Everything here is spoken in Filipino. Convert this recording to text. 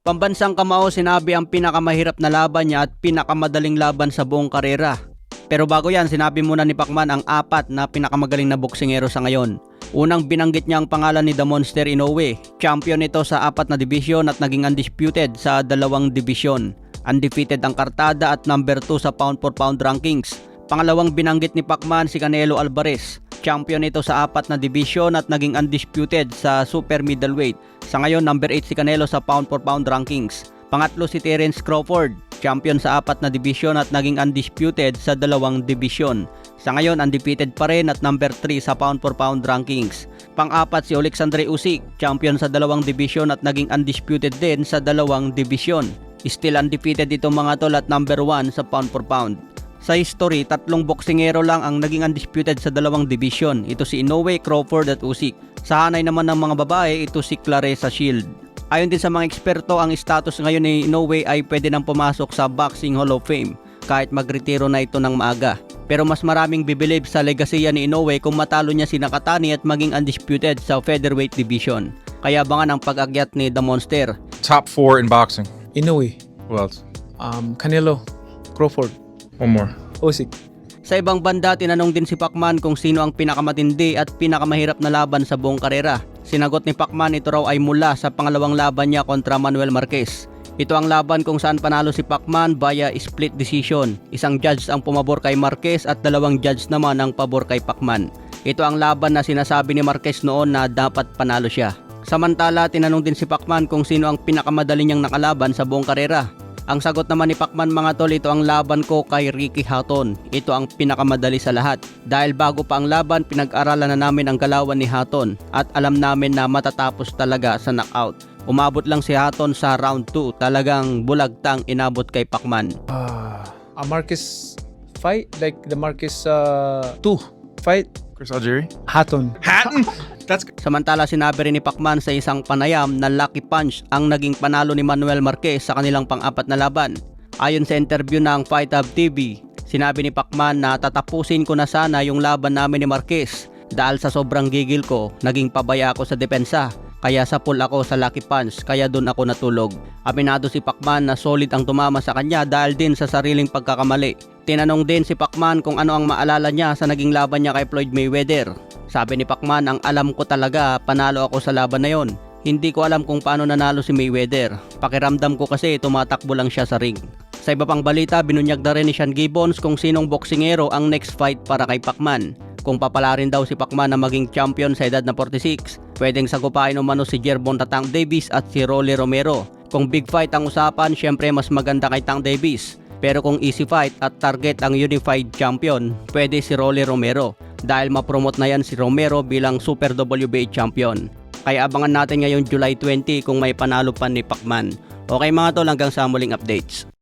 Pambansang kamao, sinabi ang pinakamahirap na laban niya at pinakamadaling laban sa buong karera. Pero bago yan, sinabi muna ni Pacman ang 4 na pinakamagaling na boksingero sa ngayon. Unang binanggit niya ang pangalan ni The Monster Inoue. Champion ito sa 4 na dibisyon at naging undisputed sa 2 dibisyon. Undefeated ang kartada at number 2 sa pound for pound rankings. Pangalawang binanggit ni Pacman si Canelo Alvarez. Champion ito sa 4 na dibisyon at naging undisputed sa super middleweight. Sa ngayon, number 8 si Canelo sa pound for pound rankings. Pangatlo si Terence Crawford, champion sa 4 na dibisyon at naging undisputed sa 2 dibisyon. Sa ngayon, undefeated pa rin at number 3 sa pound for pound rankings. Pang-4 si Alexandre Usyk, champion sa 2 dibisyon at naging undisputed din sa 2 dibisyon. Still undefeated itong mga tol at number 1 sa pound for pound. Sa history, 3 boksingero lang ang naging undisputed sa 2 dibisyon. Ito si Inoue, Crawford at Usyk. Sa hanay naman ng mga babae, ito si Claressa Shield. Ayon din sa mga eksperto, ang status ngayon ni Inoue ay pwede nang pumasok sa Boxing Hall of Fame kahit magretiro na ito ng maaga. Pero mas maraming bibilib sa legasiya ni Inoue kung matalo niya si Nakatani at maging undisputed sa featherweight division. Kaya abangan ang pag-akyat ni The Monster. Top 4 in boxing. Inoue, Who else? Canelo, Crawford, One more. Usyk. Sa ibang banda, tinanong din si Pacman kung sino ang pinakamatindi at pinakamahirap na laban sa buong karera. Sinagot ni Pacman ito raw ay mula sa pangalawang laban niya kontra Manuel Marquez. Ito ang laban kung saan panalo si Pacman via split decision. Isang judge ang pumabor kay Marquez at 2 judge naman ang pabor kay Pacman. Ito ang laban na sinasabi ni Marquez noon na dapat panalo siya. Samantala, tinanong din si Pacman kung sino ang pinakamadali niyang nakalaban sa buong karera. Ang sagot naman ni Pacman, mga tol, ito ang laban ko kay Ricky Hatton. Ito ang pinakamadali sa lahat. Dahil bago pa ang laban, pinag-aralan na namin ang galawan ni Hatton at alam namin na matatapos talaga sa knockout. Umabot lang si Hatton sa round 2. Talagang bulagtang inabot kay Pacman. A Marquez fight, like the Marquez 2 fight, Chris Algieri. Hatton. Hatton. That's Samantala, sinabi rin ni Pacman sa isang panayam na lucky punch ang naging panalo ni Manuel Marquez sa kanilang pang-4 na laban. Ayon sa interview ng Fight Hub TV, sinabi ni Pacman na tatapusin ko na sana yung laban namin ni Marquez dahil sa sobrang gigil ko, naging pabaya ako sa depensa. Kaya sapul ako sa lucky punch, kaya dun ako natulog. Aminado si Pacman na solid ang tumama sa kanya dahil din sa sariling pagkakamali. Tinanong din si Pacman kung ano ang maalala niya sa naging laban niya kay Floyd Mayweather. Sabi ni Pacman, ang alam ko talaga panalo ako sa laban na yon. Hindi ko alam kung paano nanalo si Mayweather. Pakiramdam ko kasi tumatakbo lang siya sa ring. Sa iba pang balita, binunyag na rin ni Sean Gibbons kung sinong boksingero ang next fight para kay Pacman. Kung papalarin daw si Pacman na maging champion sa edad na 46, pwedeng sagupain umano si Gervonta Tank Davis at si Rolly Romero. Kung big fight ang usapan, syempre mas maganda kay Tank Davis. Pero kung easy fight at target ang unified champion, pwede si Rolly Romero. Dahil ma-promote na yan si Romero bilang Super WBA champion. Kaya abangan natin ngayong July 20 kung may panalo pa ni Pacman. Okay mga tol, hanggang sa muling updates.